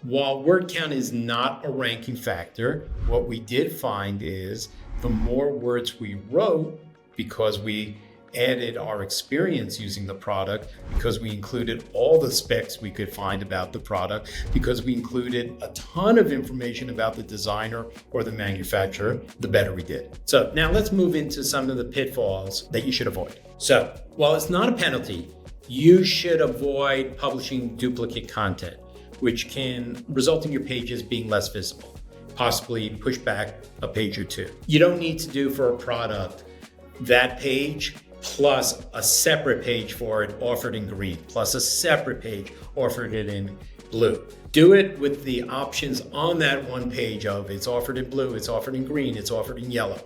while word count is not a ranking factor, what we did find is the more words we wrote, because we added our experience using the product, because we included all the specs we could find about the product, because we included a ton of information about the designer or the manufacturer, the better we did. So now let's move into some of the pitfalls that you should avoid. So while it's not a penalty, you should avoid publishing duplicate content, which can result in your pages being less visible, possibly push back a page or two. You don't need to do for a product that page plus a separate page for it offered in green, plus a separate page offered it in blue. Do it with the options on that one page of it's offered in blue, it's offered in green, it's offered in yellow.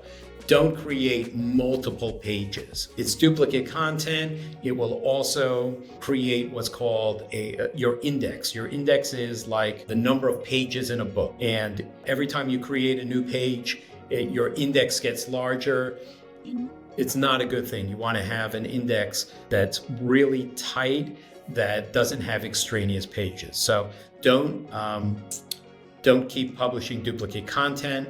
Don't create multiple pages. It's duplicate content. It will also create what's called your index. Your index is like the number of pages in a book. And every time you create a new page, your index gets larger. It's not a good thing. You want to have an index that's really tight, that doesn't have extraneous pages. So don't keep publishing duplicate content.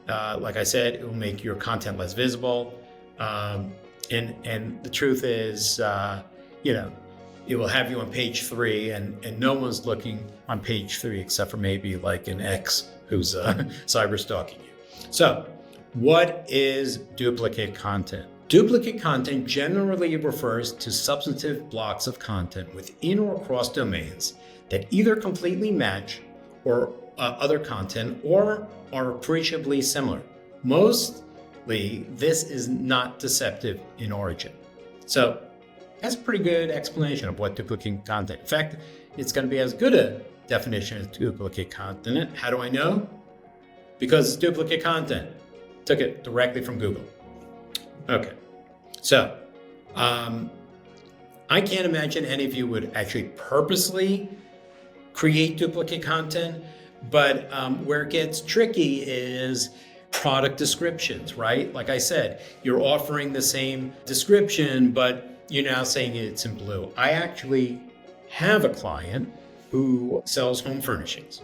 Like I said, it will make your content less visible. And the truth is, it will have you on page 3 and no one's looking on page 3 except for maybe like an ex who's cyber stalking you. So what is duplicate content? Duplicate content generally refers to substantive blocks of content within or across domains that either completely match or other content or are appreciably similar. Mostly, this is not deceptive in origin. So that's a pretty good explanation of what duplicate content. In fact, it's going to be as good a definition as duplicate content. How do I know? Because it's duplicate content. Took it directly from Google. Okay, so I can't imagine any of you would actually purposely create duplicate content, but where it gets tricky is product descriptions, right? Like I said, you're offering the same description, but you're now saying it's in blue. I actually have a client who sells home furnishings,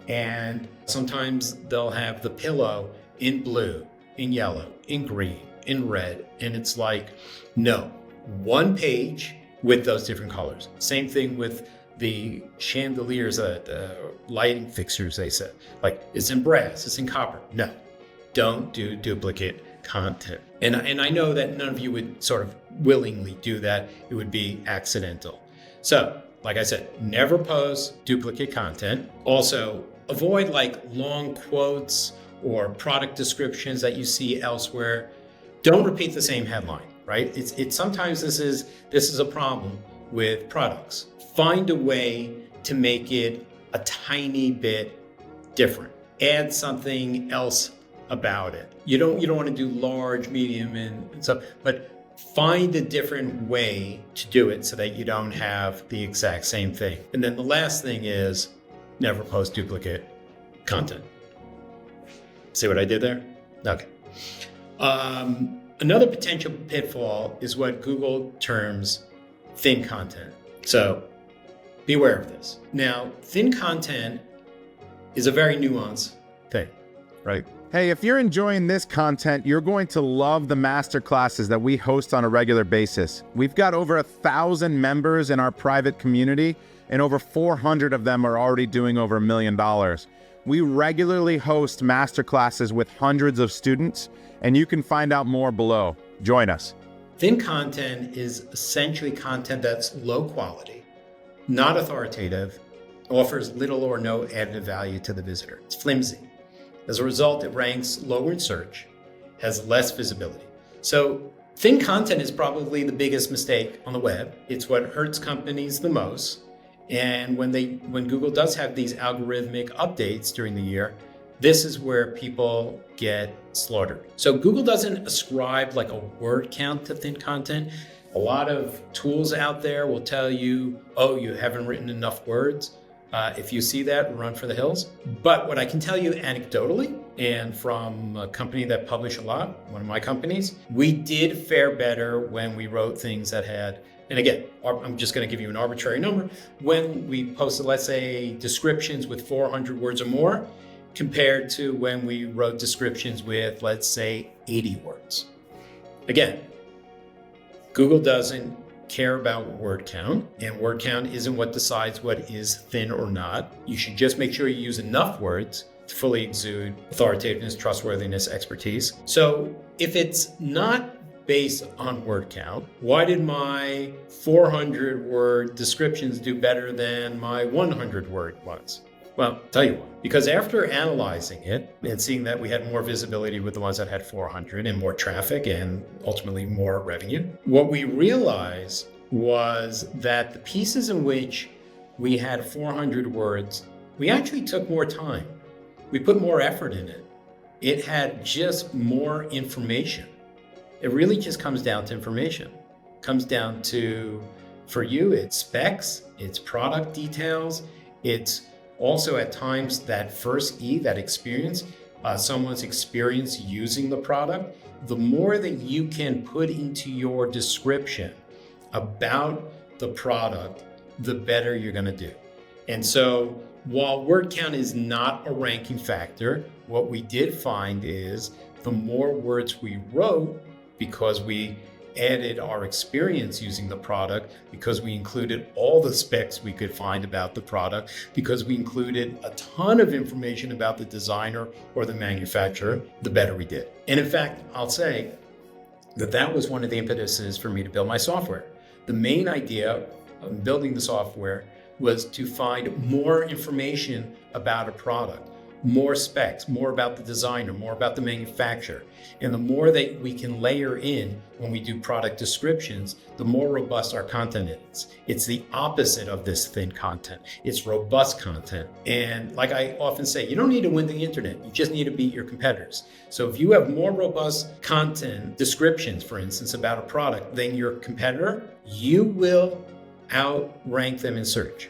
and sometimes they'll have the pillow in blue, in yellow, in green, in red, and it's like, no, one page with those different colors. Same thing with the chandeliers, the lighting fixtures, they said, like it's in brass, it's in copper. No, don't do duplicate content. And I know that none of you would sort of willingly do that. It would be accidental. So, like I said, never post duplicate content. Also, avoid like long quotes or product descriptions that you see elsewhere. Don't repeat the same headline, right? It's sometimes this is a problem with products. Find a way to make it a tiny bit different. Add something else about it. You don't want to do large, medium, and stuff, but find a different way to do it so that you don't have the exact same thing. And then the last thing is never post duplicate content. See what I did there? Okay. Another potential pitfall is what Google terms thin content. So be aware of this. Now, thin content is a very nuanced thing, right? Hey, if you're enjoying this content, you're going to love the masterclasses that we host on a regular basis. We've got over 1,000 members in our private community, and over 400 of them are already doing over $1 million. We regularly host masterclasses with hundreds of students, and you can find out more below. Join us. Thin content is essentially content that's low quality, not authoritative, offers little or no added value to the visitor. It's flimsy. As a result, it ranks lower in search, has less visibility. So thin content is probably the biggest mistake on the web. It's what hurts companies the most. And when Google does have these algorithmic updates during the year, this is where people get slaughtered. So Google doesn't ascribe like a word count to thin content. A lot of tools out there will tell you, oh, you haven't written enough words. If you see that, run for the hills. But what I can tell you anecdotally, and from a company that published a lot, one of my companies, we did fare better when we wrote things that had, and again, I'm just going to give you an arbitrary number, when we posted, let's say, descriptions with 400 words or more, compared to when we wrote descriptions with, let's say, 80 words. Again, Google doesn't care about word count, and word count isn't what decides what is thin or not. You should just make sure you use enough words to fully exude authoritativeness, trustworthiness, expertise. So if it's not based on word count, why did my 400 word descriptions do better than my 100 word ones? Well, I'll tell you why. Because after analyzing it and seeing that we had more visibility with the ones that had 400 and more traffic and ultimately more revenue, what we realized was that the pieces in which we had 400 words, we actually took more time. We put more effort in it. It had just more information. It really just comes down to information. It comes down to, for you, it's specs, it's product details, it's also at times that first E, that experience, someone's experience using the product. The more that you can put into your description about the product, the better you're going to do. And so while word count is not a ranking factor, what we did find is the more words we wrote, because we added our experience using the product, because we included all the specs we could find about the product, because we included a ton of information about the designer or the manufacturer, the better we did. And in fact, I'll say that that was one of the impetuses for me to build my software. The main idea of building the software was to find more information about a product, more specs, more about the designer, more about the manufacturer. And the more that we can layer in when we do product descriptions, the more robust our content is. It's the opposite of this thin content. It's robust content. And like I often say, you don't need to win the internet. You just need to beat your competitors. So if you have more robust content descriptions, for instance, about a product than your competitor, you will outrank them in search.